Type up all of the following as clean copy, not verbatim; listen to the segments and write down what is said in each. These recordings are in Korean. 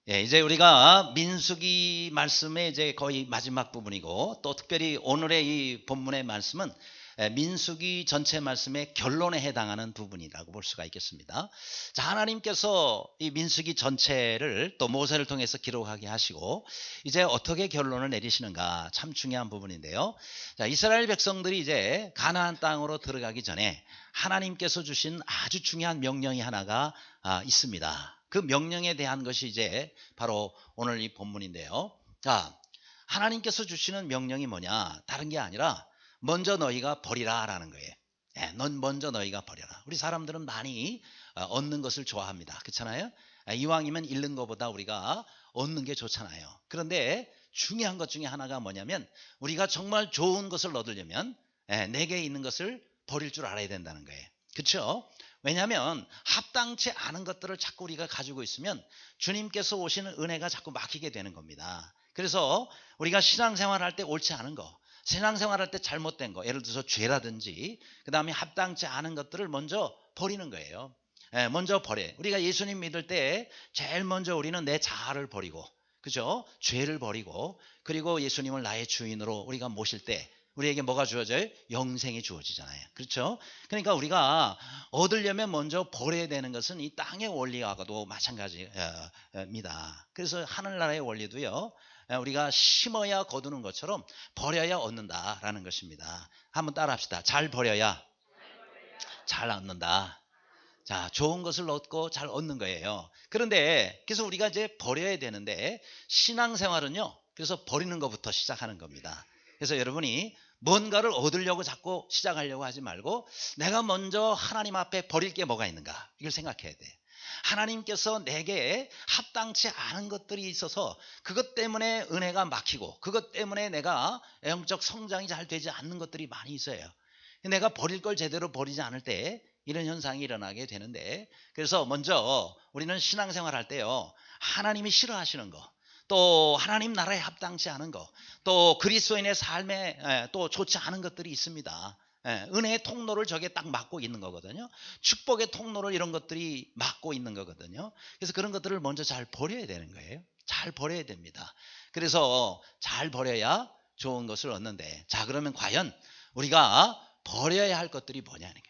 예, 이제 우리가 민수기 말씀의 이제 거의 마지막 부분이고, 또 특별히 오늘의 이 본문의 말씀은 민수기 전체 말씀의 결론에 해당하는 부분이라고 볼 수가 있겠습니다. 자, 하나님께서 이 민수기 전체를 또 모세를 통해서 기록하게 하시고 이제 어떻게 결론을 내리시는가 참 중요한 부분인데요. 자, 이스라엘 백성들이 이제 가나안 땅으로 들어가기 전에 하나님께서 주신 아주 중요한 명령이 하나가 있습니다. 그 명령에 대한 것이 이제 바로 오늘 이 본문인데요. 자, 하나님께서 주시는 명령이 뭐냐? 다른 게 아니라 먼저 너희가 버리라 라는 거예요. 넌 먼저 너희가 버려라. 우리 사람들은 많이 얻는 것을 좋아합니다. 그렇잖아요? 이왕이면 잃는 것보다 우리가 얻는 게 좋잖아요. 그런데 중요한 것 중에 하나가 뭐냐면 우리가 정말 좋은 것을 얻으려면 내게 있는 것을 버릴 줄 알아야 된다는 거예요. 그렇죠? 왜냐하면 합당치 않은 것들을 자꾸 우리가 가지고 있으면 주님께서 오시는 은혜가 자꾸 막히게 되는 겁니다. 그래서 우리가 신앙생활할 때 옳지 않은 거, 신앙생활할 때 잘못된 거, 예를 들어서 죄라든지 그 다음에 합당치 않은 것들을 먼저 버리는 거예요. 먼저 버려. 우리가 예수님 믿을 때 제일 먼저 우리는 내 자아를 버리고, 그죠? 죄를 버리고, 그리고 예수님을 나의 주인으로 우리가 모실 때 우리에게 뭐가 주어져요? 영생이 주어지잖아요. 그렇죠? 그러니까 우리가 얻으려면 먼저 버려야 되는 것은 이 땅의 원리하고도 마찬가지입니다. 그래서 하늘나라의 원리도요, 우리가 심어야 거두는 것처럼 버려야 얻는다라는 것입니다. 한번 따라합시다. 잘 버려야 잘 얻는다. 자, 좋은 것을 얻고 잘 얻는 거예요. 그런데 그래서 우리가 이제 버려야 되는데 신앙생활은요, 그래서 버리는 것부터 시작하는 겁니다. 그래서 여러분이 뭔가를 얻으려고 자꾸 시작하려고 하지 말고 내가 먼저 하나님 앞에 버릴 게 뭐가 있는가 이걸 생각해야 돼. 하나님께서 내게 합당치 않은 것들이 있어서 그것 때문에 은혜가 막히고 그것 때문에 내가 영적 성장이 잘 되지 않는 것들이 많이 있어요. 내가 버릴 걸 제대로 버리지 않을 때 이런 현상이 일어나게 되는데, 그래서 먼저 우리는 신앙생활 할 때요, 하나님이 싫어하시는 거, 또 하나님 나라에 합당치 않은 거, 또 그리스도인의 삶에 또 좋지 않은 것들이 있습니다. 은혜의 통로를 저게 딱 막고 있는 거거든요. 축복의 통로를 이런 것들이 막고 있는 거거든요. 그래서 그런 것들을 먼저 잘 버려야 되는 거예요. 잘 버려야 됩니다. 그래서 잘 버려야 좋은 것을 얻는데, 자, 그러면 과연 우리가 버려야 할 것들이 뭐냐는 거예요.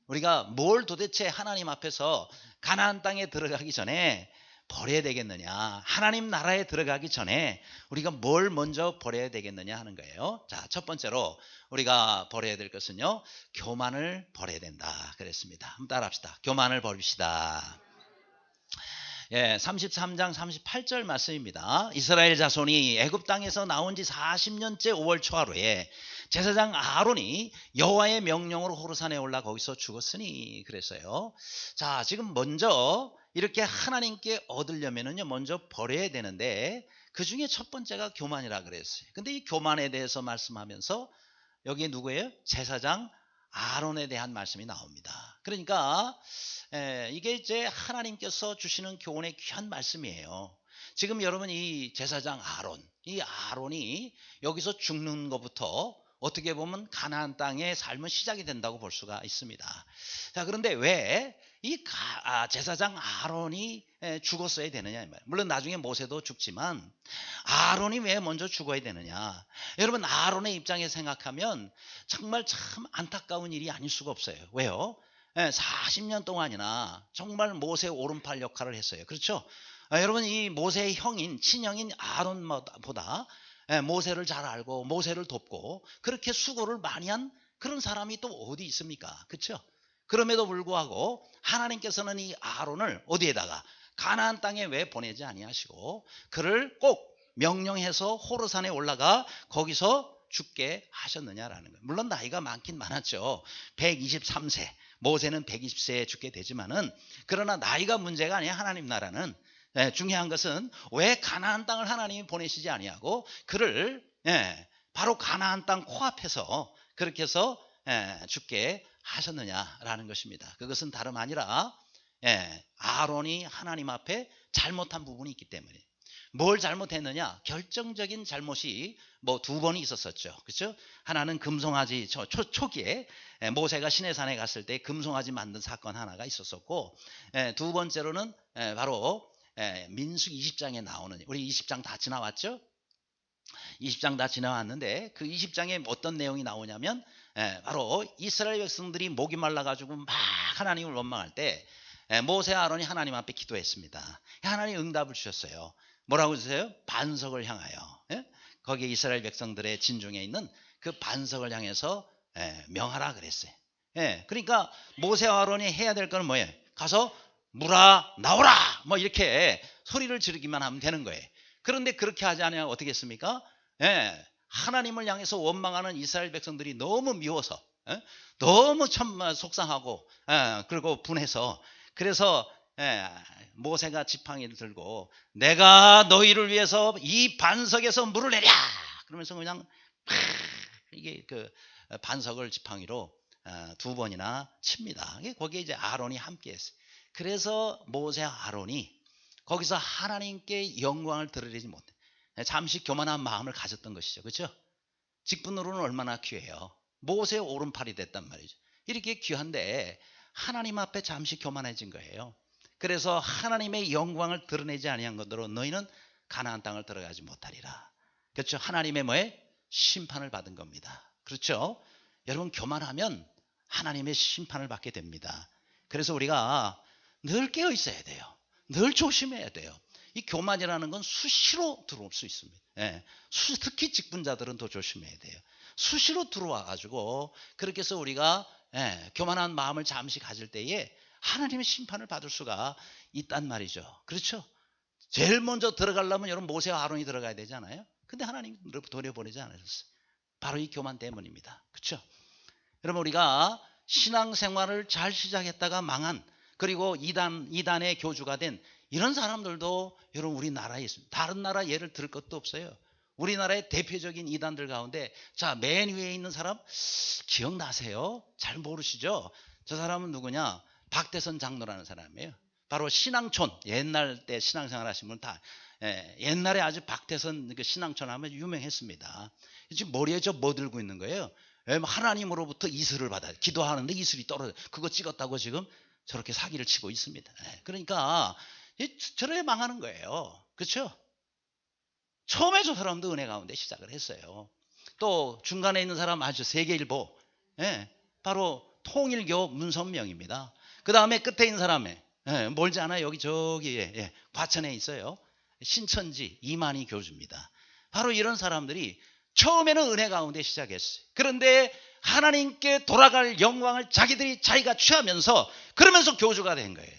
우리가 뭘 도대체 하나님 앞에서 가나안 땅에 들어가기 전에 버려야 되겠느냐, 하나님 나라에 들어가기 전에 우리가 뭘 먼저 버려야 되겠느냐 하는 거예요. 자, 첫 번째로 우리가 버려야 될 것은요, 교만을 버려야 된다 그랬습니다. 한번 따라합시다. 교만을 버립시다. 33장 38절 말씀입니다. 이스라엘 자손이 애굽 땅에서 나온 지 40년째 5월 초하루에 제사장 아론이 여호와의 명령으로 호르산에 올라 거기서 죽었으니 그랬어요. 자, 지금 먼저 이렇게 하나님께 얻으려면은요, 먼저 버려야 되는데 그 중에 첫 번째가 교만이라 그랬어요. 근데 이 교만에 대해서 말씀하면서 여기에 누구예요? 제사장 아론에 대한 말씀이 나옵니다. 그러니까 이게 이제 하나님께서 주시는 교훈의 귀한 말씀이에요. 지금 여러분 이 제사장 아론, 이 아론이 여기서 죽는 것부터 어떻게 보면 가나안 땅의 삶은 시작이 된다고 볼 수가 있습니다. 자, 그런데 왜 이 제사장 아론이 죽었어야 되느냐 이 말이에요. 물론 나중에 모세도 죽지만 아론이 왜 먼저 죽어야 되느냐. 여러분, 아론의 입장에 생각하면 정말 참 안타까운 일이 아닐 수가 없어요. 왜요? 40년 동안이나 정말 모세 오른팔 역할을 했어요. 그렇죠? 여러분, 이 모세의 형인 친형인 아론보다 모세를 잘 알고 모세를 돕고 그렇게 수고를 많이 한 그런 사람이 또 어디 있습니까? 그렇죠? 그럼에도 불구하고 하나님께서는 이 아론을 어디에다가 가나안 땅에 왜 보내지 아니하시고 그를 꼭 명령해서 호르산에 올라가 거기서 죽게 하셨느냐라는 거예요. 물론 나이가 많긴 많았죠. 123세, 모세는 120세에 죽게 되지만은, 그러나 나이가 문제가 아니야. 하나님 나라는 중요한 것은 왜 가나안 땅을 하나님이 보내시지 아니하고 그를 바로 가나안 땅 코앞에서 그렇게 해서 죽게 하셨느냐라는 것입니다. 그것은 다름 아니라 아론이 하나님 앞에 잘못한 부분이 있기 때문에. 뭘 잘못했느냐? 결정적인 잘못이 뭐 두 번이 있었었죠. 그렇죠? 하나는 금송아지 초기에 모세가 시내산에 갔을 때 금송아지 만든 사건 하나가 있었었고, 두 번째로는 바로 민수기 20장에 나오는, 우리 20장 다 지나왔죠? 20장 다 지나왔는데 그 20장에 어떤 내용이 나오냐면 바로 이스라엘 백성들이 목이 말라가지고 막 하나님을 원망할 때 모세와 아론이 하나님 앞에 기도했습니다. 하나님 응답을 주셨어요. 뭐라고 주세요? 반석을 향하여. 거기에 이스라엘 백성들의 진중에 있는 그 반석을 향해서 명하라 그랬어요. 그러니까 모세와 아론이 해야 될 건 뭐예요? 가서 물아 나오라 뭐 이렇게 소리를 지르기만 하면 되는 거예요. 그런데 그렇게 하지 않으면 어떻게 했습니까? 하나님을 향해서 원망하는 이스라엘 백성들이 너무 미워서 너무 참 속상하고 그리고 분해서, 그래서 모세가 지팡이를 들고 내가 너희를 위해서 이 반석에서 물을 내랴 그러면서 그냥 이게 그 반석을 지팡이로 2번이나 칩니다. 거기에 이제 아론이 함께 했어요. 그래서 모세와 아론이 거기서 하나님께 영광을 드러내지 못해 잠시 교만한 마음을 가졌던 것이죠. 그렇죠? 직분으로는 얼마나 귀해요. 모세의 오른팔이 됐단 말이죠. 이렇게 귀한데 하나님 앞에 잠시 교만해진 거예요. 그래서 하나님의 영광을 드러내지 아니한 것으로 너희는 가나안 땅을 들어가지 못하리라. 그렇죠? 하나님의 뭐에? 심판을 받은 겁니다. 그렇죠? 여러분 교만하면 하나님의 심판을 받게 됩니다. 그래서 우리가 늘 깨어 있어야 돼요. 늘 조심해야 돼요. 이 교만이라는 건 수시로 들어올 수 있습니다. 특히 직분자들은 더 조심해야 돼요. 수시로 들어와 가지고 그렇게 해서 우리가 교만한 마음을 잠시 가질 때에 하나님의 심판을 받을 수가 있단 말이죠. 그렇죠? 제일 먼저 들어가려면 여러분 모세와 아론이 들어가야 되잖아요. 근데 하나님 돌려보내지 않으셨어요. 바로 이 교만 때문입니다. 그렇죠? 여러분 우리가 신앙생활을 잘 시작했다가 망한, 그리고 이단의 교주가 된 이런 사람들도 여러분 우리나라에 있습니다. 다른 나라 예를 들 것도 없어요. 우리나라의 대표적인 이단들 가운데 자, 맨 위에 있는 사람 기억나세요? 잘 모르시죠? 저 사람은 누구냐? 박대선 장로라는 사람이에요. 바로 신앙촌, 옛날 때 신앙생활 하신 분 다 옛날에 아주 박대선 그 신앙촌 하면 유명했습니다. 지금 머리에 저 뭐 들고 있는 거예요? 하나님으로부터 이슬을 받아요. 기도하는데 이슬이 떨어져. 그거 찍었다고 지금 저렇게 사기를 치고 있습니다. 그러니까 저렇게 망하는 거예요. 그렇죠? 처음에 저 사람도 은혜 가운데 시작을 했어요. 또 중간에 있는 사람 아주 세계일보, 바로 통일교 문선명입니다. 그 다음에 끝에 있는 사람에 멀지 않아요. 여기 저기 과천에 있어요. 신천지 이만희 교주입니다. 바로 이런 사람들이 처음에는 은혜 가운데 시작했어요. 그런데 하나님께 돌아갈 영광을 자기가 취하면서 그러면서 교주가 된 거예요.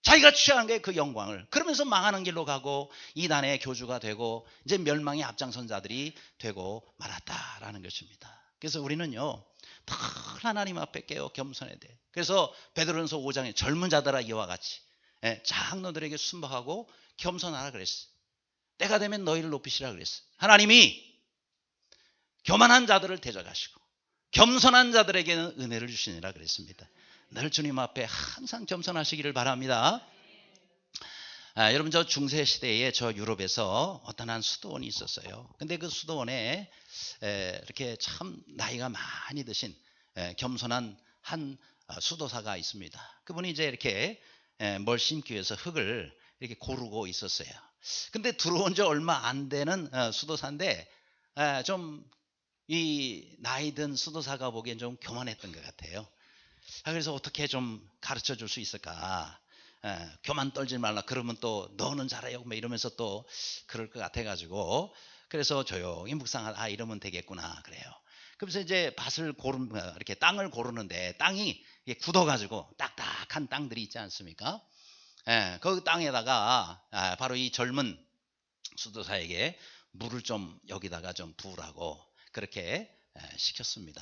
자기가 취한 게 그 영광을, 그러면서 망하는 길로 가고 이단의 교주가 되고 이제 멸망의 앞장선 자들이 되고 말았다라는 것입니다. 그래서 우리는요 다 하나님 앞에 깨어 겸손해야 돼. 그래서 베드로전서 5장에 젊은 자들아 이와 같이 장로들에게 순박하고 겸손하라 그랬어. 때가 되면 너희를 높이시라 그랬어. 하나님이 교만한 자들을 대적하시고 겸손한 자들에게는 은혜를 주시니라 그랬습니다. 늘 주님 앞에 항상 겸손하시기를 바랍니다. 여러분 저 중세 시대에 저 유럽에서 어떤 한 수도원이 있었어요. 근데 그 수도원에 이렇게 참 나이가 많이 드신 겸손한 한 수도사가 있습니다. 그분이 이제 이렇게 뭘 심기 위해서 흙을 이렇게 고르고 있었어요. 근데 들어온 지 얼마 안 되는 수도사인데 좀 이 나이 든 수도사가 보기엔 좀 교만했던 것 같아요. 그래서 어떻게 좀 가르쳐 줄 수 있을까? 교만 떨지 말라. 그러면 또 너는 잘해요. 뭐 이러면서 또 그럴 것 같아가지고 그래서 조용히 묵상하다 이러면 되겠구나 그래요. 그래서 이제 밭을 이렇게 땅을 고르는데 땅이 굳어가지고 딱딱한 땅들이 있지 않습니까? 그 땅에다가 바로 이 젊은 수도사에게 물을 좀 여기다가 좀 부으라고 그렇게 시켰습니다.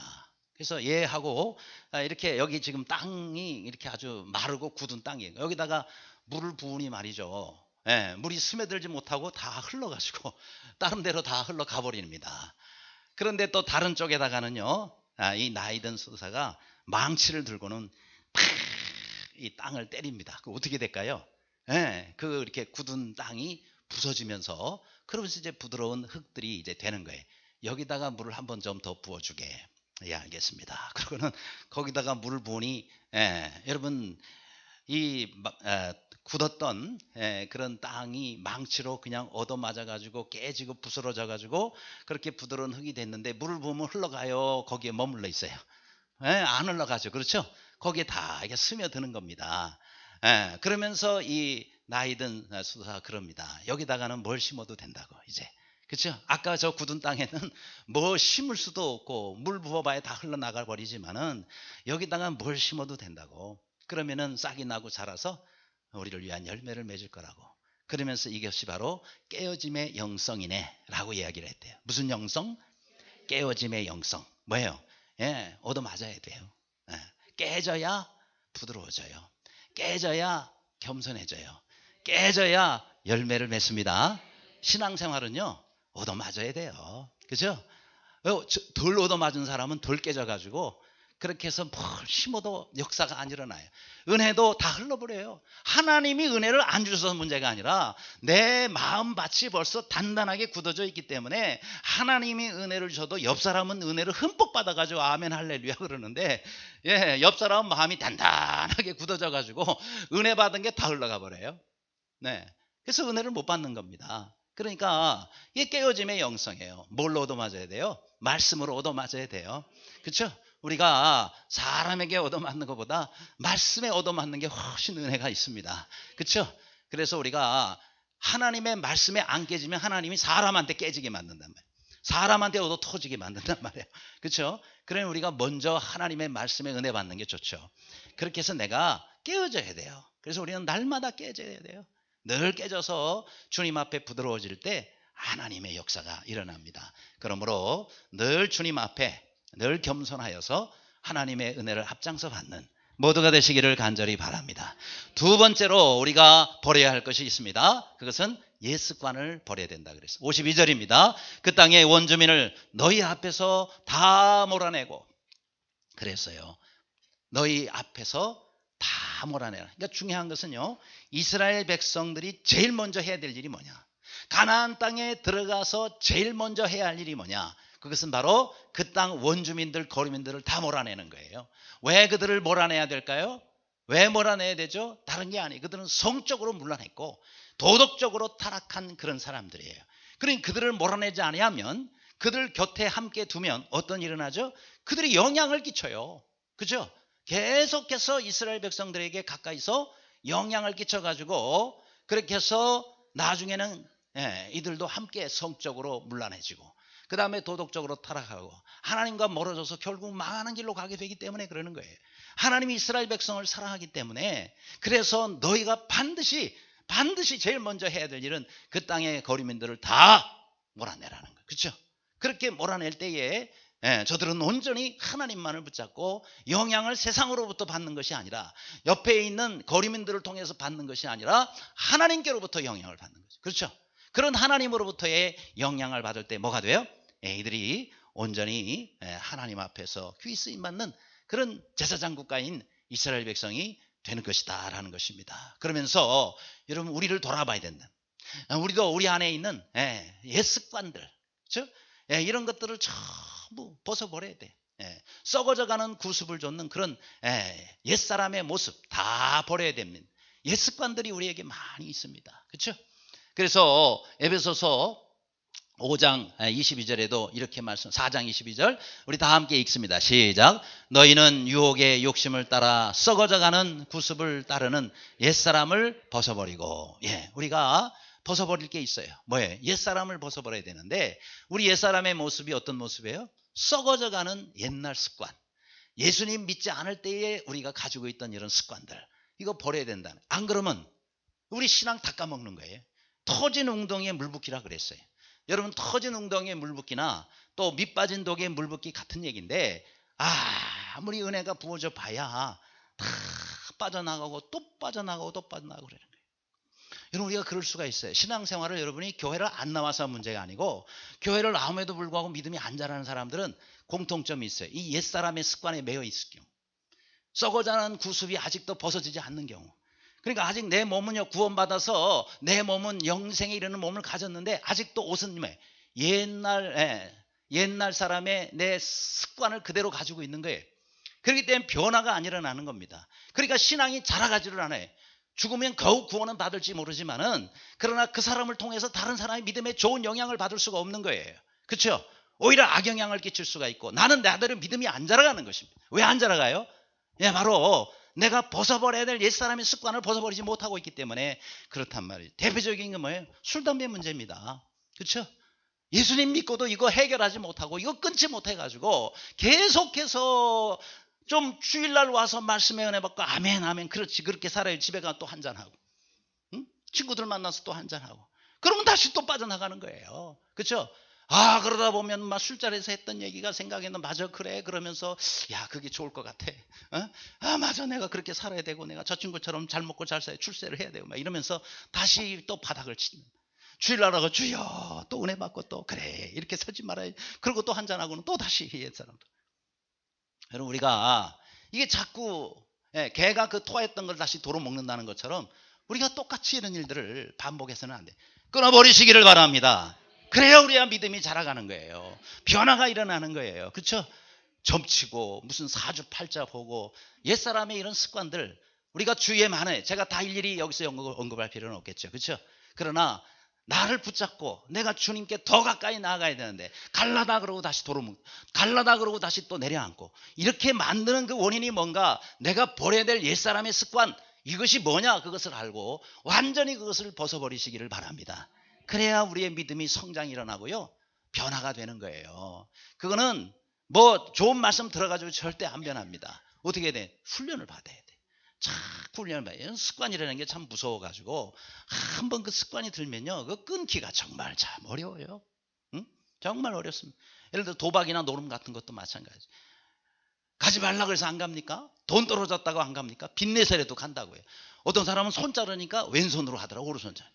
그래서 하고 이렇게 여기 지금 땅이 이렇게 아주 마르고 굳은 땅이에요. 여기다가 물을 부으니 말이죠. 물이 스며들지 못하고 다 흘러가지고 다른 데로 다 흘러가 버립니다. 그런데 또 다른 쪽에다가는요, 이 나이든 수도사가 망치를 들고는 팍 이 땅을 때립니다. 그 어떻게 될까요? 그 이렇게 굳은 땅이 부서지면서 그러면서 이제 부드러운 흙들이 이제 되는 거예요. 여기다가 물을 한번 좀 더 부어주게. 예, 알겠습니다. 그러고는 거기다가 물을 부으니 여러분 이 굳었던 그런 땅이 망치로 그냥 얻어맞아 가지고 깨지고 부스러져 가지고 그렇게 부드러운 흙이 됐는데 물을 부으면 흘러가요? 거기에 머물러 있어요? 안 흘러가죠. 그렇죠? 거기에 다 이게 스며드는 겁니다. 그러면서 이 나이든 수사가 그럽니다. 여기다가는 뭘 심어도 된다고 이제. 그렇죠? 아까 저 굳은 땅에는 뭐 심을 수도 없고 물 부어봐야 다 흘러나가 버리지만은 여기다가 뭘 심어도 된다고. 그러면은 싹이 나고 자라서 우리를 위한 열매를 맺을 거라고. 그러면서 이것이 바로 깨어짐의 영성이네라고 이야기를 했대요. 무슨 영성? 깨어짐의 영성. 뭐예요? 얻어맞아야 돼요. 깨져야 부드러워져요. 깨져야 겸손해져요. 깨져야 열매를 맺습니다. 신앙생활은요, 얻어맞아야 돼요. 그죠? 덜 얻어맞은 사람은 덜 깨져가지고 그렇게 해서 뭘 심어도 역사가 안 일어나요. 은혜도 다 흘러버려요. 하나님이 은혜를 안 주셔서 문제가 아니라 내 마음밭이 벌써 단단하게 굳어져 있기 때문에 하나님이 은혜를 줘도 옆 사람은 은혜를 흠뻑 받아가지고 아멘 할렐루야 그러는데 옆 사람은 마음이 단단하게 굳어져 가지고 은혜 받은 게 다 흘러가 버려요. 네, 그래서 은혜를 못 받는 겁니다. 그러니까 이게 깨어짐의 영성이에요. 뭘로 얻어맞아야 돼요? 말씀으로 얻어맞아야 돼요. 그렇죠? 우리가 사람에게 얻어맞는 것보다 말씀에 얻어맞는 게 훨씬 은혜가 있습니다. 그렇죠? 그래서 우리가 하나님의 말씀에 안 깨지면 하나님이 사람한테 깨지게 만든단 말이에요. 사람한테 얻어 터지게 만든단 말이에요. 그렇죠? 그러면 우리가 먼저 하나님의 말씀에 은혜 받는 게 좋죠. 그렇게 해서 내가 깨어져야 돼요. 그래서 우리는 날마다 깨져야 돼요. 늘 깨져서 주님 앞에 부드러워질 때 하나님의 역사가 일어납니다. 그러므로 늘 주님 앞에 늘 겸손하여서 하나님의 은혜를 앞장서 받는 모두가 되시기를 간절히 바랍니다. 두 번째로 우리가 버려야 할 것이 있습니다. 그것은 옛 습관을 버려야 된다 그랬어요. 52절입니다. 그 땅의 원주민을 너희 앞에서 다 몰아내고 그랬어요. 너희 앞에서 다 몰아내라. 그러니까 중요한 것은요, 이스라엘 백성들이 제일 먼저 해야 될 일이 뭐냐? 가나안 땅에 들어가서 제일 먼저 해야 할 일이 뭐냐? 그것은 바로 그 땅 원주민들, 거류민들을 다 몰아내는 거예요. 왜 그들을 몰아내야 될까요? 왜 몰아내야 되죠? 다른 게 아니에요. 그들은 성적으로 물러냈고 도덕적으로 타락한 그런 사람들이에요. 그러니 그들을 몰아내지 아니하면 그들 곁에 함께 두면 어떤 일이 일어나죠? 그들이 영향을 끼쳐요. 그죠? 계속해서 이스라엘 백성들에게 가까이서 영향을 끼쳐가지고 그렇게 해서 나중에는 이들도 함께 성적으로 물러내지고 그 다음에 도덕적으로 타락하고 하나님과 멀어져서 결국 망하는 길로 가게 되기 때문에 그러는 거예요. 하나님이 이스라엘 백성을 사랑하기 때문에 그래서 너희가 반드시 제일 먼저 해야 될 일은 그 땅의 거류민들을 다 몰아내라는 거예요. 그렇죠? 그렇게 몰아낼 때에 저들은 온전히 하나님만을 붙잡고 영향을 세상으로부터 받는 것이 아니라 옆에 있는 거류민들을 통해서 받는 것이 아니라 하나님께로부터 영향을 받는 거죠. 그렇죠? 그런 하나님으로부터의 영향을 받을 때 뭐가 돼요? 이들이 온전히 하나님 앞에서 귀 쓰임 받는 그런 제사장 국가인 이스라엘 백성이 되는 것이다 라는 것입니다. 그러면서 여러분 우리를 돌아봐야 된다. 우리도 우리 안에 있는 옛 습관들, 그렇죠? 이런 것들을 전부 벗어버려야 돼. 썩어져가는 구습을 줬는 그런 옛사람의 모습 다 버려야 됩니다. 옛 습관들이 우리에게 많이 있습니다. 그렇죠? 그래서 에베소서 5장 22절에도 이렇게 말씀, 4장 22절 우리 다 함께 읽습니다. 시작. 너희는 유혹의 욕심을 따라 썩어져가는 구습을 따르는 옛사람을 벗어버리고. 우리가 벗어버릴 게 있어요. 뭐예요? 옛사람을 벗어버려야 되는데 우리 옛사람의 모습이 어떤 모습이에요? 썩어져가는 옛날 습관. 예수님 믿지 않을 때에 우리가 가지고 있던 이런 습관들, 이거 버려야 된다. 안 그러면 우리 신앙 다 까먹는 거예요. 터진 웅덩이에 물 붓기라 그랬어요. 여러분 터진 웅덩이에 물 붓기나 또 밑빠진 독에 물 붓기 같은 얘기인데 아무리 은혜가 부어져 봐야 다 빠져나가고 또 빠져나가고 또 빠져나가고 그러는 거예요. 여러분 우리가 그럴 수가 있어요. 신앙생활을 여러분이 교회를 안 나와서 문제가 아니고 교회를 나옴에도 불구하고 믿음이 안 자라는 사람들은 공통점이 있어요. 이 옛사람의 습관에 매여 있을 경우, 썩어가는 구습이 아직도 벗어지지 않는 경우, 그러니까 아직 내 몸은요 구원받아서 내 몸은 영생에 이르는 몸을 가졌는데 아직도 옷은 옛날 사람의 내 습관을 그대로 가지고 있는 거예요. 그렇기 때문에 변화가 안 일어나는 겁니다. 그러니까 신앙이 자라가지를 않아요. 죽으면 겨우 구원은 받을지 모르지만은 그러나 그 사람을 통해서 다른 사람의 믿음에 좋은 영향을 받을 수가 없는 거예요. 그렇죠? 오히려 악영향을 끼칠 수가 있고 나는 나대로 믿음이 안 자라가는 것입니다. 왜 안 자라가요? 예, 바로 내가 벗어버려야 될 옛사람의 습관을 벗어버리지 못하고 있기 때문에 그렇단 말이에요. 대표적인 건 뭐예요? 술, 담배 문제입니다. 그렇죠? 예수님 믿고도 이거 해결하지 못하고 이거 끊지 못해가지고 계속해서 좀 주일날 와서 말씀에 은혜 받고 아멘 아멘 그렇지 그렇게 살아요. 집에 가서 또 한잔하고 응? 친구들 만나서 또 한잔하고 그러면 다시 또 빠져나가는 거예요. 그렇죠? 아 그러다 보면 막 술자리에서 했던 얘기가 생각이 나. 맞아 그래 그러면서 야 그게 좋을 것 같아. 어? 아 맞아 내가 그렇게 살아야 되고 내가 저 친구처럼 잘 먹고 잘 살아야 출세를 해야 되고 막 이러면서 다시 또 바닥을 치는. 주일날 하고 주여 또 은혜 받고 또 그래 이렇게 서지 말아야 그리고 또 한잔하고는 또 다시 옛사람들. 여러분 우리가 이게 자꾸 개가 그 토했던 걸 다시 도로 먹는다는 것처럼 우리가 똑같이 이런 일들을 반복해서는 안 돼. 끊어버리시기를 바랍니다. 그래야 우리가 믿음이 자라가는 거예요. 변화가 일어나는 거예요. 그렇죠? 점치고 무슨 사주팔자 보고 옛사람의 이런 습관들 우리가 주위에 많아요. 제가 다 일일이 여기서 언급할 필요는 없겠죠. 그렇죠? 그러나 나를 붙잡고 내가 주님께 더 가까이 나아가야 되는데 갈라다 그러고 다시 도로묵 갈라다 그러고 다시 또 내려앉고 이렇게 만드는 그 원인이 뭔가 내가 버려야 될 옛사람의 습관 이것이 뭐냐 그것을 알고 완전히 그것을 벗어버리시기를 바랍니다. 그래야 우리의 믿음이 성장이 일어나고요 변화가 되는 거예요. 그거는 뭐 좋은 말씀 들어가지고 절대 안 변합니다. 어떻게 해야 돼? 훈련을 받아야 돼. 자꾸 훈련을 받아요. 습관이라는 게 참 무서워가지고 한번 그 습관이 들면요 그 끊기가 정말 참 어려워요. 응? 정말 어렵습니다. 예를 들어 도박이나 노름 같은 것도 마찬가지. 가지 말라 그래서 안 갑니까? 돈 떨어졌다고 안 갑니까? 빚내서라도 간다고요. 어떤 사람은 손 자르니까 왼손으로 하더라고 오른손 자르.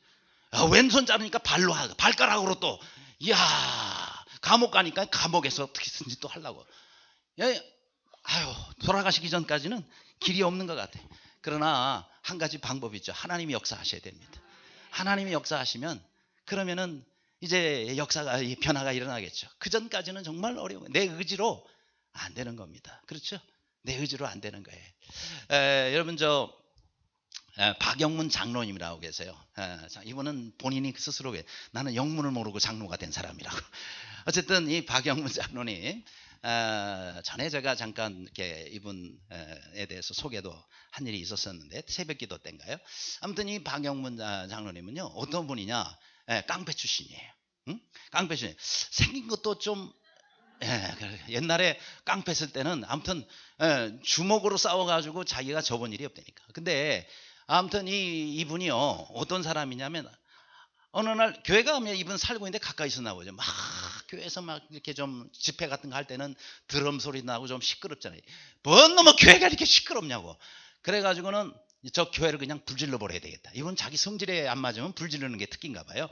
왼손 자르니까 발로 하고 발가락으로 또 이야 감옥 가니까 감옥에서 어떻게든지 또 하려고. 아유 돌아가시기 전까지는 길이 없는 것 같아. 그러나 한 가지 방법이 있죠. 하나님이 역사하셔야 됩니다. 하나님이 역사하시면 그러면은 이제 역사가 변화가 일어나겠죠. 그 전까지는 정말 어려워요. 내 의지로 안 되는 겁니다. 그렇죠? 내 의지로 안 되는 거예요. 여러분 박영문 장로님이라고 계세요. 이분은 본인이 스스로 나는 영문을 모르고 장로가 된 사람이라고. 어쨌든 이 박영문 장로님 전에 제가 잠깐 이렇게 이분에 대해서 소개도 한 일이 있었었는데 새벽기도 때인가요? 아무튼 이 박영문 장로님은요 어떤 분이냐 깡패 출신이에요. 응? 깡패 출신. 생긴 것도 좀 옛날에 깡패 쓸 때는 아무튼 주먹으로 싸워가지고 자기가 접은 일이 없다니까. 근데 아무튼 이분이요 어떤 사람이냐면 어느 날 교회 가면 이분 살고 있는데 가까이 있었나 보죠. 막 교회에서 막 이렇게 좀 집회 같은 거 할 때는 드럼 소리 나고 좀 시끄럽잖아요. 뭔 놈의 교회가 이렇게 시끄럽냐고. 그래가지고는 저 교회를 그냥 불질러 버려야 되겠다. 이분 자기 성질에 안 맞으면 불지르는 게 특기인가 봐요.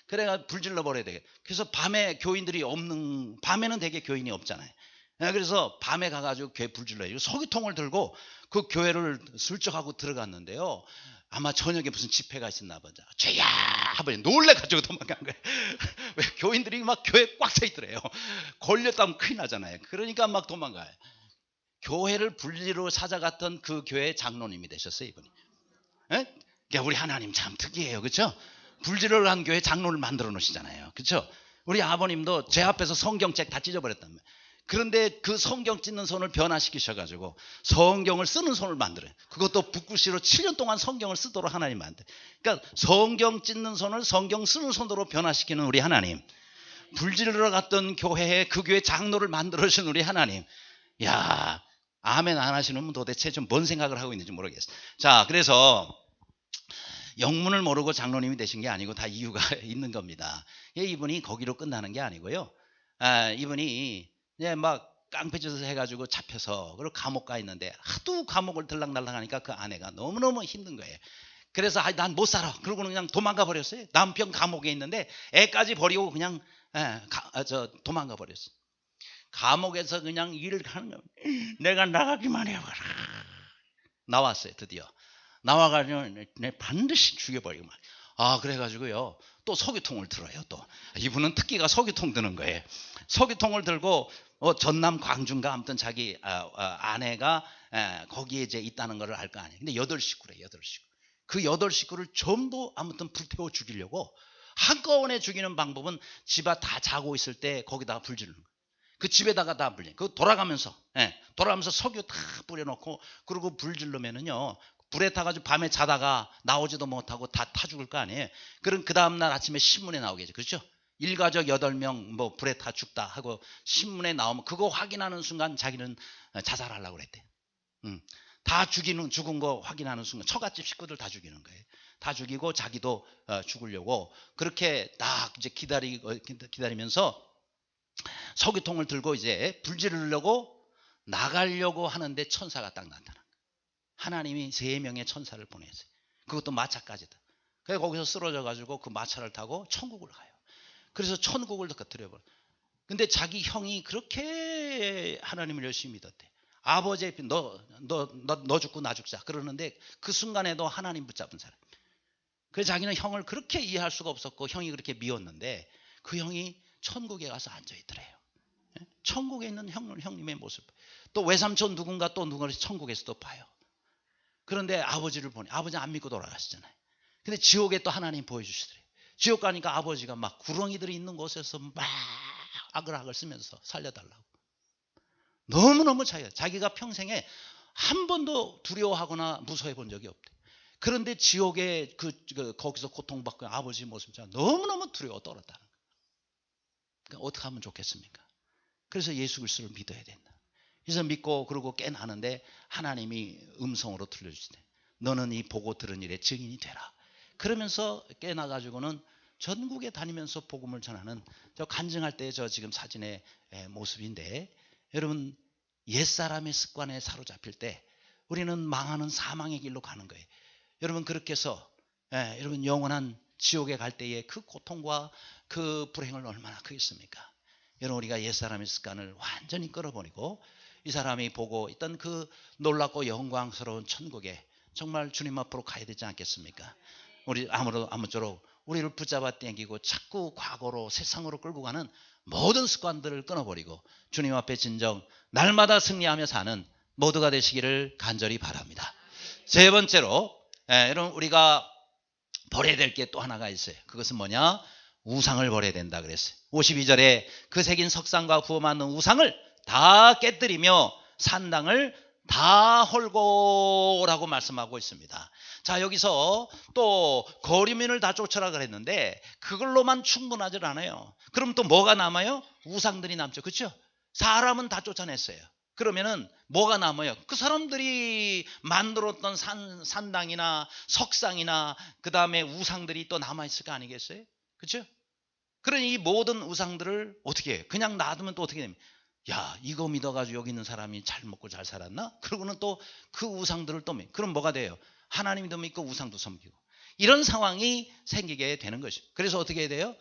그래가 불질러 버려야 되겠다. 그래서 밤에 교인들이 없는 밤에는 되게 교인이 없잖아요. 그래서 밤에 가가지고 교회 불질러요. 소기통을 들고 그 교회를 슬쩍하고 들어갔는데요. 아마 저녁에 무슨 집회가 있었나 보자. 죄야! 하버니 놀래가지고 도망간 거예요. 왜 교인들이 막 교회에 꽉 차 있더래요. 걸렸다면 큰일 나잖아요. 그러니까 막 도망가요. 교회를 불리러 찾아갔던 그 교회 장로님이 되셨어요, 이분이. 그러니까 우리 하나님 참 특이해요. 그렇죠? 불지러 간 교회 장로를 만들어 놓으시잖아요. 그렇죠? 우리 아버님도 제 앞에서 성경책 다 찢어버렸단 말이에요. 그런데 그 성경 찢는 손을 변화시키셔가지고 성경을 쓰는 손을 만들어요. 그것도 붓글씨로 7년 동안 성경을 쓰도록 하나님 만들어요. 그러니까 성경 찢는 손을 성경 쓰는 손으로 변화시키는 우리 하나님. 불지르러 갔던 교회에 그 교회 장로를 만들어주신 우리 하나님. 야, 아멘 안 하시는 분 도대체 좀 뭔 생각을 하고 있는지 모르겠어요. 자, 그래서 영문을 모르고 장로님이 되신 게 아니고 다 이유가 있는 겁니다. 이분이 거기로 끝나는 게 아니고요. 이분이 막 깡패짓을 해가지고 잡혀서 그리고 감옥 가 있는데 하도 감옥을 들락날락 하니까 그 아내가 너무너무 힘든 거예요. 그래서 난 못 살아. 그러고는 그냥 도망가 버렸어요. 남편 감옥에 있는데 애까지 버리고 그냥 도망가 버렸어요. 감옥에서 그냥 일을 하는 거예요. 내가 나가기만 해봐라. 나왔어요. 드디어. 나와가지고 내 반드시 죽여버리고 말. 그래가지고요. 또 소기통을 들어요. 또 이분은 특기가 소기통 드는 거예요. 소기통을 들고 전남 광주인가 아무튼 자기 아내가 거기에 이제 있다는 걸 알 거 아니에요. 근데 8식구래 8식구. 그 8식구를 전부 아무튼 불태워 죽이려고 한꺼번에 죽이는 방법은 집 앞 다 자고 있을 때 거기다가 불 지르는 거예요. 그 집에다가 다 불려. 그 돌아가면서 석유 다 뿌려놓고 그리고 불 지르면은요. 불에 타가지고 밤에 자다가 나오지도 못하고 다 타 죽을 거 아니에요. 그럼 그 다음날 아침에 신문에 나오겠죠. 그렇죠? 일가족 8명 뭐 불에 타 죽다 하고 신문에 나오면 그거 확인하는 순간 자기는 자살하려고 그랬대. 다 죽은 거 확인하는 순간 처갓집 식구들 다 죽이는 거예요. 다 죽이고 자기도 죽으려고 그렇게 딱 이제 기다리면서 석유통을 들고 이제 불 지르려고 나가려고 하는데 천사가 딱 나타난 거예요. 하나님이 3명의 천사를 보냈어요. 그것도 마차까지다. 그래서 거기서 쓰러져 가지고 그 마차를 타고 천국을 가요. 그래서 천국을 터뜨려버려. 근데 자기 형이 그렇게 하나님을 열심히 믿었대. 아버지 너 죽고 나 죽자 그러는데 그 순간에도 하나님 붙잡은 사람. 그래서 자기는 형을 그렇게 이해할 수가 없었고 형이 그렇게 미웠는데 그 형이 천국에 가서 앉아있더래요. 천국에 있는 형님의 모습. 또 외삼촌 누군가 또 누군가 천국에서도 봐요. 그런데 아버지를 보니 아버지 안 믿고 돌아가시잖아요. 근데 지옥에 또 하나님 보여주시더래요. 지옥 가니까 아버지가 막 구렁이들이 있는 곳에서 막 아글아글 쓰면서 살려달라고. 너무너무 자기가 평생에 한 번도 두려워하거나 무서워해 본 적이 없대. 그런데 지옥에 거기서 고통받고 아버지 모습이 너무너무 두려워 떨었다는 거예요. 그러니까 어떻게 하면 좋겠습니까? 그래서 예수 그리스도를 믿어야 된다. 그래서 믿고 그러고 깨나는데 하나님이 음성으로 들려주시대. 너는 이 보고 들은 일의 증인이 되라. 그러면서 깨나가지고는 전국에 다니면서 복음을 전하는 저 간증할 때 저 지금 사진의 모습인데 여러분 옛사람의 습관에 사로잡힐 때 우리는 망하는 사망의 길로 가는 거예요. 여러분 그렇게 해서 여러분 영원한 지옥에 갈 때의 그 고통과 그 불행을 얼마나 크겠습니까? 여러분 우리가 옛사람의 습관을 완전히 끌어버리고 이 사람이 보고 있던 그 놀랍고 영광스러운 천국에 정말 주님 앞으로 가야 되지 않겠습니까? 우리 아무쪼록 우리를 붙잡아 당기고 자꾸 과거로 세상으로 끌고 가는 모든 습관들을 끊어버리고 주님 앞에 진정 날마다 승리하며 사는 모두가 되시기를 간절히 바랍니다. 세 번째로 여러분 우리가 버려야 될 게 또 하나가 있어요. 그것은 뭐냐? 우상을 버려야 된다 그랬어요. 52절에 그 새긴 석상과 부어 만든 우상을 다 깨뜨리며 산당을 다 헐고라고 말씀하고 있습니다. 자 여기서 또 거류민을 다 쫓아라 그랬는데 그걸로만 충분하지 않아요. 그럼 또 뭐가 남아요? 우상들이 남죠. 그렇죠? 사람은 다 쫓아냈어요. 그러면은 뭐가 남아요? 그 사람들이 만들었던 산당이나 석상이나 그 다음에 우상들이 또 남아있을 거 아니겠어요? 그렇죠? 그러니 이 모든 우상들을 어떻게 해요? 그냥 놔두면 또 어떻게 됩니까? 야 이거 믿어가지고 여기 있는 사람이 잘 먹고 잘 살았나? 그러고는 또 그 우상들을 또 믿고 그럼 뭐가 돼요? 하나님도 믿고 우상도 섬기고 이런 상황이 생기게 되는 것이죠. 그래서 어떻게 해야 돼요?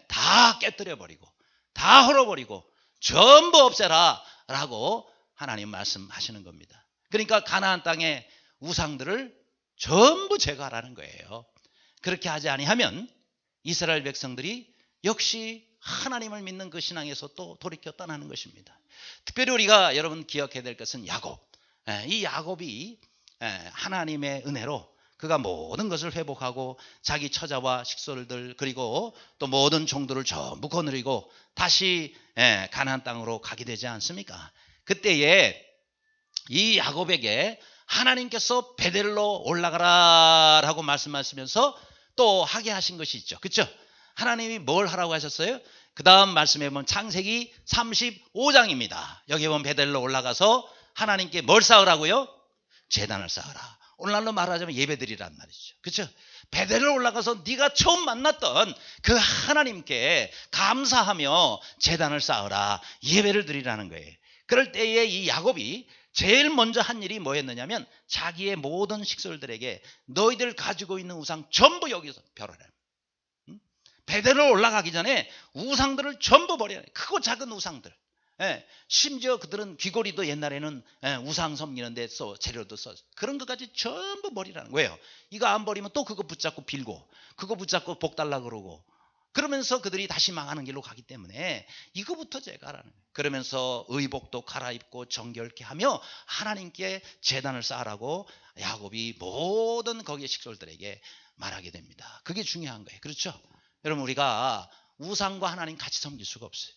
다 깨뜨려버리고 다 헐어버리고 전부 없애라 라고 하나님 말씀하시는 겁니다. 그러니까 가나안 땅의 우상들을 전부 제거하라는 거예요. 그렇게 하지 아니하면 이스라엘 백성들이 역시 하나님을 믿는 그 신앙에서 또 돌이켜 떠나는 것입니다. 특별히 우리가 여러분 기억해야 될 것은 야곱. 이 야곱이 하나님의 은혜로 그가 모든 것을 회복하고 자기 처자와 식솔들 그리고 또 모든 종들을 전부 거느리고 다시 가나안 땅으로 가게 되지 않습니까? 그때에 이 야곱에게 하나님께서 베델로 올라가라 라고 말씀하시면서 또 하게 하신 것이 있죠. 그렇죠? 하나님이 뭘 하라고 하셨어요? 그 다음 말씀해 보면 창세기 35장입니다. 여기 보면 베델로 올라가서 하나님께 뭘 쌓으라고요? 제단을 쌓으라. 오늘날로 말하자면 예배드리란 말이죠. 그렇죠? 베델로 올라가서 네가 처음 만났던 그 하나님께 감사하며 제단을 쌓으라. 예배를 드리라는 거예요. 그럴 때에 이 야곱이 제일 먼저 한 일이 뭐였느냐면 자기의 모든 식솔들에게 너희들 가지고 있는 우상 전부 여기서 벼르라. 베델로 올라가기 전에 우상들을 전부 버려야 해. 크고 작은 우상들. 심지어 그들은 귀걸이도 옛날에는 우상 섬기는 데 재료도 써 그런 것까지 전부 버리라는 거예요. 이거 안 버리면 또 그거 붙잡고 빌고 그거 붙잡고 복 달라 그러고 그러면서 그들이 다시 망하는 길로 가기 때문에 이거부터 제가 하라는 거예요. 그러면서 의복도 갈아입고 정결케 하며 하나님께 제단을 쌓으라고 야곱이 모든 거기에 식솔들에게 말하게 됩니다. 그게 중요한 거예요. 그렇죠? 여러분, 우리가 우상과 하나님 같이 섬길 수가 없어요.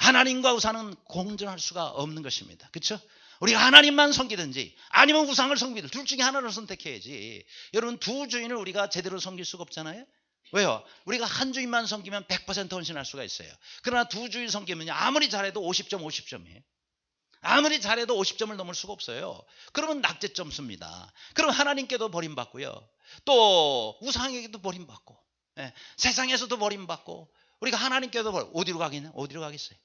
하나님과 우상은 공존할 수가 없는 것입니다. 그렇죠? 우리가 하나님만 섬기든지 아니면 우상을 섬기든 둘 중에 하나를 선택해야지. 여러분, 두 주인을 우리가 제대로 섬길 수가 없잖아요. 왜요? 우리가 한 주인만 섬기면 100% 헌신할 수가 있어요. 그러나 두 주인 섬기면 아무리 잘해도 50점 50점이에요. 아무리 잘해도 50점을 넘을 수가 없어요. 그러면 낙제점 씁니다. 그럼 하나님께도 버림받고요. 또 우상에게도 버림받고, 세상에서도 버림받고, 우리가 하나님께도 어디로 가겠냐? 어디로 가겠어요?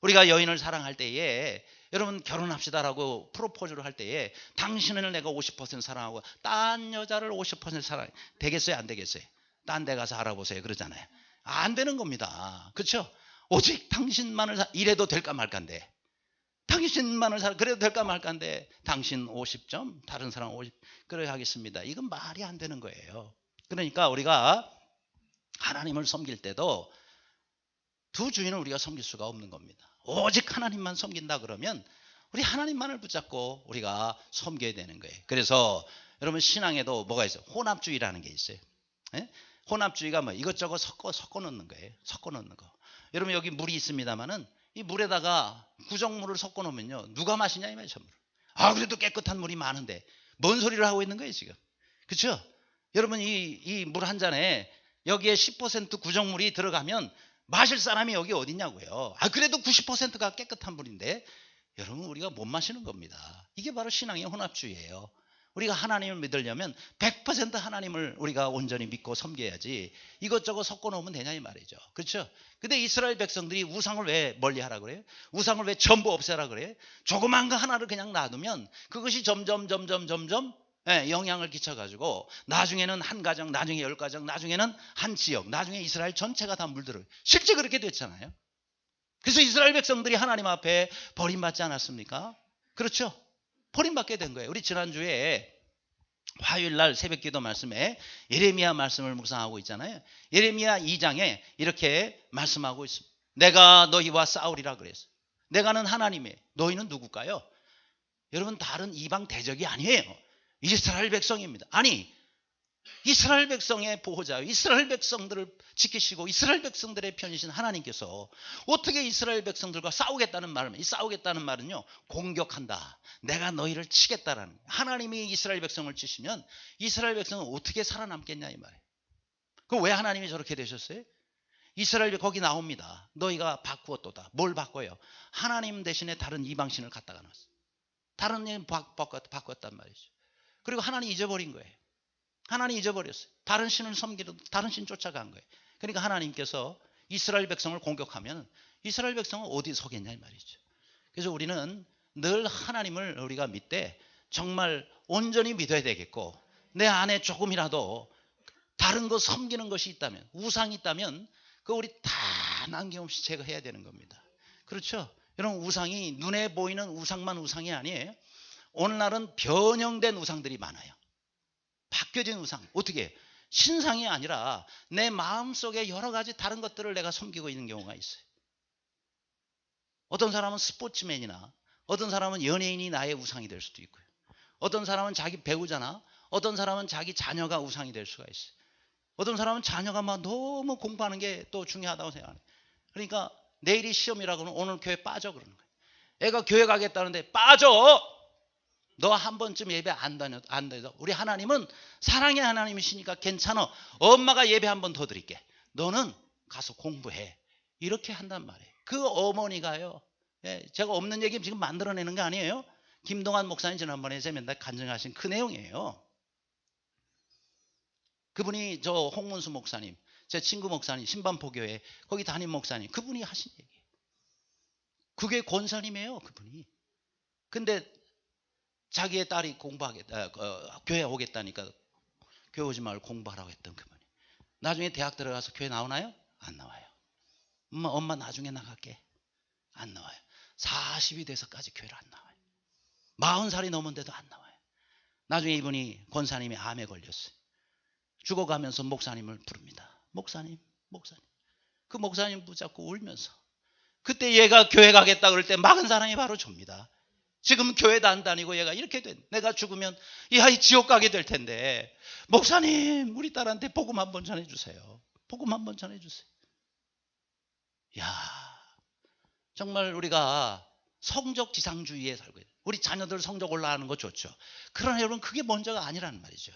우리가 여인을 사랑할 때에 여러분 결혼합시다라고 프로포즈를 할 때에 당신을 내가 50% 사랑하고 딴 여자를 50% 사랑 되겠어요? 안 되겠어요? 딴 데 가서 알아보세요 그러잖아요. 안 되는 겁니다. 그렇죠? 오직 당신만을 이래도 될까 말까인데, 당신만을 그래도 될까 말까인데 당신 50점 다른 사람 50 그래 하겠습니다. 이건 말이 안 되는 거예요. 그러니까 우리가 하나님을 섬길 때도 두 주인을 우리가 섬길 수가 없는 겁니다. 오직 하나님만 섬긴다 그러면 우리 하나님만을 붙잡고 우리가 섬겨야 되는 거예요. 그래서 여러분 신앙에도 뭐가 있어요? 혼합주의라는 게 있어요. 혼합주의가 뭐 이것저것 섞어 넣는 거예요. 섞어 넣는 거. 여러분 여기 물이 있습니다만은 이 물에다가 구정물을 섞어 놓으면요 누가 마시냐 이 말이에요. 전부. 그래도 깨끗한 물이 많은데 뭔 소리를 하고 있는 거예요 지금. 그렇죠? 여러분 이 물 한 잔에 여기에 10% 구정물이 들어가면 마실 사람이 여기 어딨냐고요. 그래도 90%가 깨끗한 물인데 여러분 우리가 못 마시는 겁니다. 이게 바로 신앙의 혼합주의예요. 우리가 하나님을 믿으려면 100% 하나님을 우리가 온전히 믿고 섬겨야지 이것저것 섞어 놓으면 되냐 이 말이죠. 그렇죠? 근데 이스라엘 백성들이 우상을 왜 멀리하라 그래요? 우상을 왜 전부 없애라 그래요? 조그만 거 하나를 그냥 놔두면 그것이 점점 영향을 끼쳐가지고 나중에는 한 가정, 나중에 10가정, 나중에는 한 지역, 나중에 이스라엘 전체가 다 물들어요. 실제 그렇게 됐잖아요. 그래서 이스라엘 백성들이 하나님 앞에 버림받지 않았습니까? 그렇죠? 버림받게 된 거예요. 우리 지난주에 화요일날 새벽기도 말씀에 예레미야 말씀을 묵상하고 있잖아요. 예레미야 2장에 이렇게 말씀하고 있습니다. 내가 너희와 싸우리라 그랬어. 내가는 하나님이에요. 너희는 누굴까요? 여러분 다른 이방 대적이 아니에요. 이스라엘 백성입니다. 아니 이스라엘 백성의 보호자, 이스라엘 백성들을 지키시고 이스라엘 백성들의 편이신 하나님께서 어떻게 이스라엘 백성들과 싸우겠다는 말은요 공격한다. 내가 너희를 치겠다라는. 하나님이 이스라엘 백성을 치시면 이스라엘 백성은 어떻게 살아남겠냐 이 말이에요. 그럼 왜 하나님이 저렇게 되셨어요? 이스라엘 거기 나옵니다. 너희가 바꾸었도다. 뭘 바꿔요? 하나님 대신에 다른 이방신을 갖다가 놨어. 다른 일 바꿨단 말이죠. 그리고 하나님 잊어버린 거예요. 하나님 잊어버렸어요. 다른 신을 섬기는 다른 신 쫓아간 거예요. 그러니까 하나님께서 이스라엘 백성을 공격하면 이스라엘 백성은 어디 서겠냐 이 말이죠. 그래서 우리는 늘 하나님을 우리가 믿되 정말 온전히 믿어야 되겠고 내 안에 조금이라도 다른 거 섬기는 것이 있다면 우상이 있다면 그거 우리 다 남김없이 제거해야 되는 겁니다. 그렇죠? 여러분 우상이 눈에 보이는 우상만 우상이 아니에요. 오늘날은 변형된 우상들이 많아요. 바뀌어진 우상. 어떻게 해요? 신상이 아니라 내 마음속에 여러 가지 다른 것들을 내가 섬기고 있는 경우가 있어요. 어떤 사람은 스포츠맨이나 어떤 사람은 연예인이 나의 우상이 될 수도 있고요. 어떤 사람은 자기 배우자나 어떤 사람은 자기 자녀가 우상이 될 수가 있어요. 어떤 사람은 자녀가 막 너무 공부하는 게 또 중요하다고 생각해요. 그러니까 내일이 시험이라고 하면 오늘 교회 빠져 그러는 거예요. 애가 교회 가겠다는데 빠져! 너 한 번쯤 예배 안 다녀. 우리 하나님은 사랑의 하나님이시니까 괜찮아. 엄마가 예배 한 번 더 드릴게. 너는 가서 공부해. 이렇게 한단 말이에요. 그 어머니가요. 제가 없는 얘기 지금 만들어내는 게 아니에요. 김동환 목사님 지난번에 제 맨날 간증하신 그 내용이에요. 그분이 저 홍문수 목사님, 제 친구 목사님, 신반포교회 거기 담임 목사님 그분이 하신 얘기예요. 그게 권사님이에요. 그분이. 근데 자기의 딸이 교회 오겠다니까 교회 오지 말고 공부하라고 했던 그분이. 나중에 대학 들어가서 교회 나오나요? 안 나와요. 엄마 나중에 나갈게. 안 나와요. 40이 돼서까지 교회를 안 나와요. 40살이 넘은데도 안 나와요. 나중에 이분이 권사님이 암에 걸렸어요. 죽어가면서 목사님을 부릅니다. 목사님 목사님. 그 목사님 붙잡고 울면서. 그때 얘가 교회 가겠다 그럴 때 막은 사람이 바로 줍니다. 지금 교회도 안 다니고 얘가 이렇게 된, 내가 죽으면 이 아이 지옥 가게 될 텐데, 목사님 우리 딸한테 복음 한번 전해주세요. 복음 한번 전해주세요. 야, 정말 우리가 성적 지상주의에 살고 있어요. 우리 자녀들 성적 올라가는 거 좋죠. 그러나 여러분 그게 먼저가 아니라는 말이죠.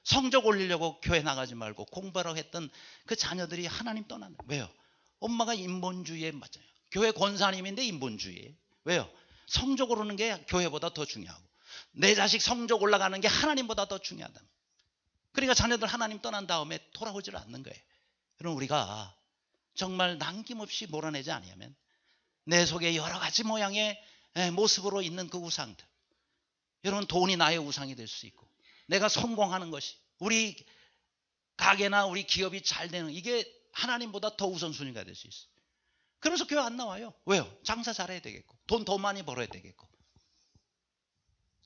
성적 올리려고 교회 나가지 말고 공부하라고 했던 그 자녀들이 하나님 떠나는. 왜요? 엄마가 인본주의에 맞아요. 교회 권사님인데 인본주의. 왜요? 성적 오르는 게 교회보다 더 중요하고 내 자식 성적 올라가는 게 하나님보다 더 중요하다. 그러니까 자녀들 하나님 떠난 다음에 돌아오질 않는 거예요. 그럼 우리가 정말 남김없이 몰아내지 않으면 내 속에 여러 가지 모양의 모습으로 있는 그 우상들, 여러분 돈이 나의 우상이 될 수 있고 내가 성공하는 것이, 우리 가게나 우리 기업이 잘 되는, 이게 하나님보다 더 우선순위가 될 수 있어요. 그래서 교회 안 나와요. 왜요? 장사 잘해야 되겠고 돈 더 많이 벌어야 되겠고.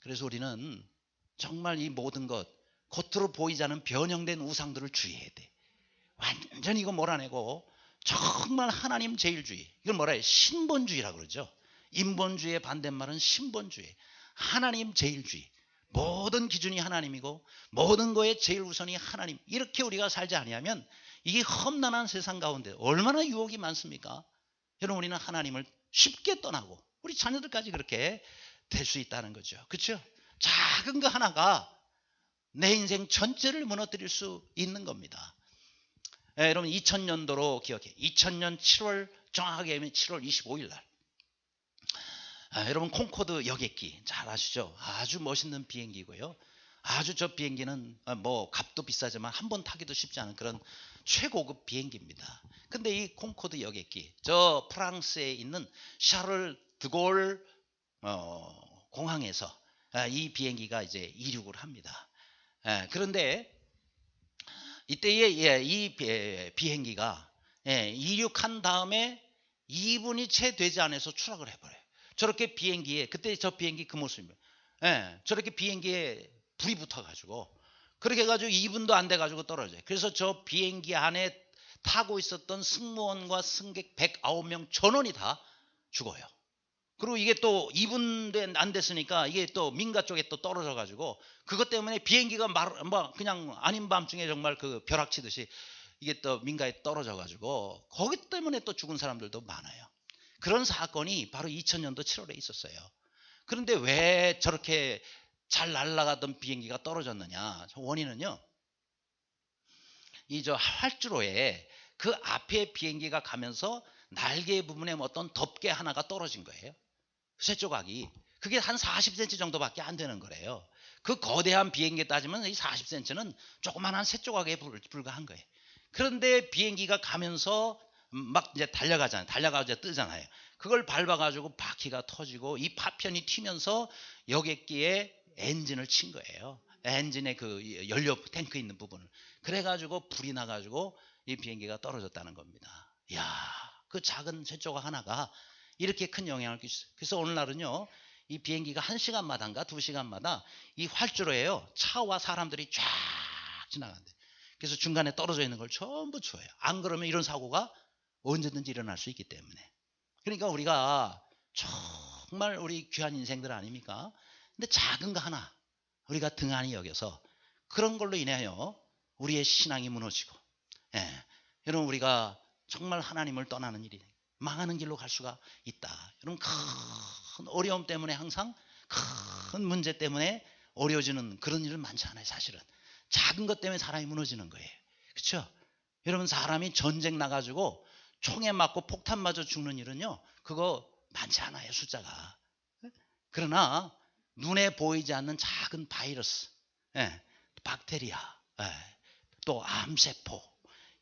그래서 우리는 정말 이 모든 것, 겉으로 보이지 않는 변형된 우상들을 주의해야 돼. 완전히 이거 몰아내고 정말 하나님 제일주의, 이걸 뭐라 해요? 신본주의라고 그러죠. 인본주의의 반대말은 신본주의. 하나님 제일주의. 모든 기준이 하나님이고 모든 거에 제일 우선이 하나님. 이렇게 우리가 살지 아니하면 이게 험난한 세상 가운데 얼마나 유혹이 많습니까? 여러분 우리는 하나님을 쉽게 떠나고 우리 자녀들까지 그렇게 될 수 있다는 거죠. 그렇죠? 작은 거 하나가 내 인생 전체를 무너뜨릴 수 있는 겁니다. 여러분 2000년도로 기억해. 2000년 7월, 정확하게 하면 7월 25일 날. 여러분 콩코드 여객기 잘 아시죠? 아주 멋있는 비행기고요. 아주 저 비행기는 뭐 값도 비싸지만 한번 타기도 쉽지 않은 그런 최고급 비행기입니다. 근데 이 콩코드 여객기, 저 프랑스에 있는 샤를 드골 공항에서 이 비행기가 이제 이륙을 합니다. 그런데 이때에 이 비행기가 이륙한 다음에 2분이 채 되지 않아서 추락을 해버려요. 저렇게 비행기에, 그때 저 비행기 그 모습입니다. 저렇게 비행기에 불이 붙어가지고 그렇게 해가지고 2분도 안 돼가지고 떨어져요. 그래서 저 비행기 안에 타고 있었던 승무원과 승객 109명 전원이 다 죽어요. 그리고 이게 또 2분 안 됐으니까 이게 또 민가 쪽에 또 떨어져가지고 그것 때문에 비행기가 뭐 그냥 아닌 밤중에 정말 그 벼락 치듯이 이게 또 민가에 떨어져가지고 거기 때문에 또 죽은 사람들도 많아요. 그런 사건이 바로 2000년도 7월에 있었어요. 그런데 왜 저렇게 잘 날아가던 비행기가 떨어졌느냐? 원인은요, 이 저 활주로에 그 앞에 비행기가 가면서 날개 부분에 어떤 덮개 하나가 떨어진 거예요. 쇠조각이. 그게 한 40cm 정도밖에 안 되는 거래요. 그 거대한 비행기에 따지면 이 40cm는 조그만한 쇠조각에 불과한 거예요. 그런데 비행기가 가면서 막 이제 달려가잖아요. 달려가서 뜨잖아요. 그걸 밟아가지고 바퀴가 터지고 이 파편이 튀면서 여객기에 엔진을 친 거예요. 엔진에 그 연료 탱크 있는 부분을. 그래가지고 불이 나가지고 이 비행기가 떨어졌다는 겁니다. 이야, 그 작은 쇠조각 하나가 이렇게 큰 영향을 끼쳤어요. 그래서 오늘날은요, 이 비행기가 1시간마다인가 2시간마다 이 활주로에요, 차와 사람들이 쫙 지나간대. 그래서 중간에 떨어져 있는 걸 전부 주워요. 안 그러면 이런 사고가 언제든지 일어날 수 있기 때문에. 그러니까 우리가 정말 우리 귀한 인생들 아닙니까? 근데 작은 거 하나 우리가 등한히 여겨서 그런 걸로 인하여 우리의 신앙이 무너지고, 여러분 우리가 정말 하나님을 떠나는 일이, 망하는 길로 갈 수가 있다. 여러분 큰 어려움 때문에, 항상 큰 문제 때문에 어려워지는 그런 일은 많지 않아요. 사실은 작은 것 때문에 사람이 무너지는 거예요. 그렇죠? 여러분 사람이 전쟁 나가지고 총에 맞고 폭탄 맞아 죽는 일은요, 그거 많지 않아요, 숫자가. 그러나 눈에 보이지 않는 작은 바이러스, 박테리아, 또 암세포,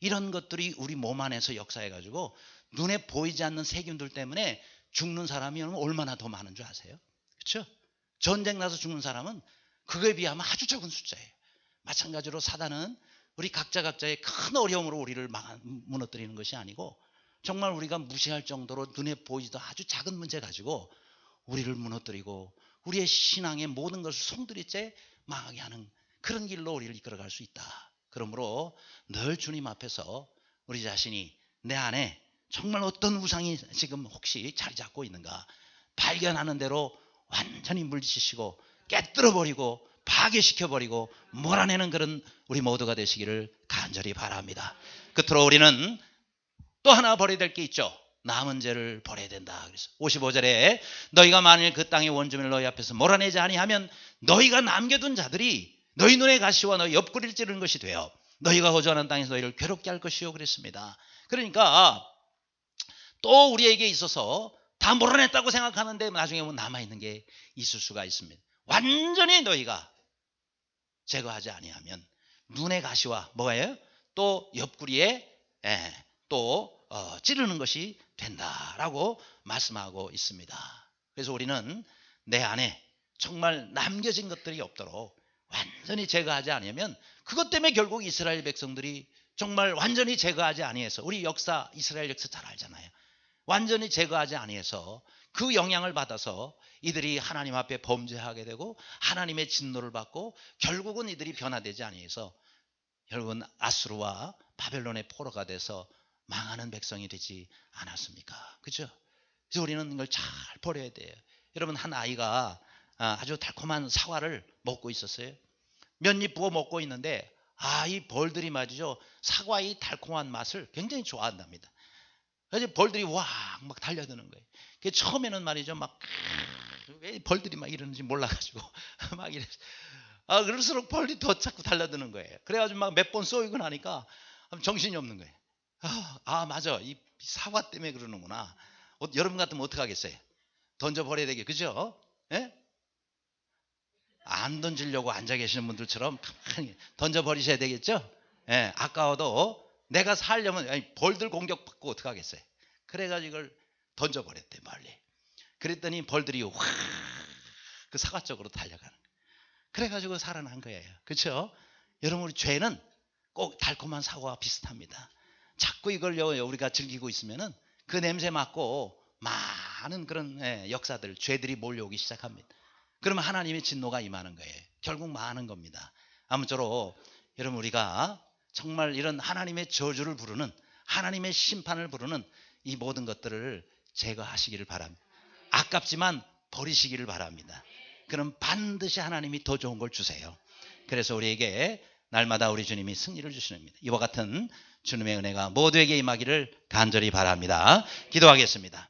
이런 것들이 우리 몸 안에서 역사해가지고 눈에 보이지 않는 세균들 때문에 죽는 사람이 얼마나 더 많은 줄 아세요? 그렇죠? 전쟁 나서 죽는 사람은 그거에 비하면 아주 적은 숫자예요. 마찬가지로 사단은 우리 각자의 큰 어려움으로 우리를 무너뜨리는 것이 아니고, 정말 우리가 무시할 정도로 눈에 보이지도 아주 작은 문제 가지고 우리를 무너뜨리고 우리의 신앙의 모든 것을 송두리째 망하게 하는 그런 길로 우리를 이끌어갈 수 있다. 그러므로 늘 주님 앞에서 우리 자신이 내 안에 정말 어떤 우상이 지금 혹시 자리 잡고 있는가 발견하는 대로 완전히 물리치시고 깨뜨려버리고 파괴시켜버리고 몰아내는 그런 우리 모두가 되시기를 간절히 바랍니다. 끝으로 우리는 또 하나 버려야 될 게 있죠. 남은 죄를 버려야 된다. 그래서 55절에 너희가 만일 그 땅의 원주민을 너희 앞에서 몰아내지 아니하면 너희가 남겨둔 자들이 너희 눈의 가시와 너희 옆구리를 찌르는 것이 되어 너희가 거주하는 땅에서 너희를 괴롭게 할 것이요 그랬습니다. 그러니까 또 우리에게 있어서 다 몰아냈다고 생각하는데 나중에 보면 남아있는 게 있을 수가 있습니다. 완전히 너희가 제거하지 아니하면 눈의 가시와 뭐예요? 또 옆구리에 또 찌르는 것이 된다라고 말씀하고 있습니다. 그래서 우리는 내 안에 정말 남겨진 것들이 없도록 완전히 제거하지 않으면 그것 때문에 결국 이스라엘 백성들이 정말 완전히 제거하지 아니해서 우리 역사 이스라엘 역사 잘 알잖아요. 완전히 제거하지 아니해서 그 영향을 받아서 이들이 하나님 앞에 범죄하게 되고 하나님의 진노를 받고 결국은 이들이 변화되지 아니해서 결국은 아수르와 바벨론의 포로가 돼서 망하는 백성이 되지 않았습니까? 그렇죠? 그래서 우리는 이걸 잘 버려야 돼요. 여러분 한 아이가 아주 달콤한 사과를 먹고 있었어요. 몇 입 부어 먹고 있는데 이 벌들이 말이죠. 사과의 달콤한 맛을 굉장히 좋아한답니다. 그래서 벌들이 막 달려드는 거예요. 처음에는 말이죠. 왜 벌들이 막 이러는지 몰라가지고 막 이래. 그럴수록 벌이 더 자꾸 달려드는 거예요. 그래가지고 막 몇 번 쏘이고 나니까 정신이 없는 거예요. 맞아. 이 사과 때문에 그러는구나. 여러분 같으면 어떡하겠어요? 던져버려야 되겠, 그죠? 예? 안 던지려고 앉아 계시는 분들처럼 가만히 던져버리셔야 되겠죠? 예, 아까워도 내가 살려면 벌들 공격받고 어떡하겠어요? 그래가지고 이걸 던져버렸대 멀리. 그랬더니 벌들이 확 그 사과 쪽으로 달려가는 거예요. 그래가지고 살아난 거예요. 그렇죠? 여러분 우리 죄는 꼭 달콤한 사과와 비슷합니다. 자꾸 이걸요 우리가 즐기고 있으면은 그 냄새 맡고 많은 그런 역사들 죄들이 몰려오기 시작합니다. 그러면 하나님의 진노가 임하는 거예요. 결국 망하는 겁니다. 아무쪼록 여러분 우리가 정말 이런 하나님의 저주를 부르는 하나님의 심판을 부르는 이 모든 것들을 제거하시기를 바랍니다. 아깝지만 버리시기를 바랍니다. 그럼 반드시 하나님이 더 좋은 걸 주세요. 그래서 우리에게 날마다 우리 주님이 승리를 주시는 겁니다. 이와 같은 주님의 은혜가 모두에게 임하기를 간절히 바랍니다. 기도하겠습니다.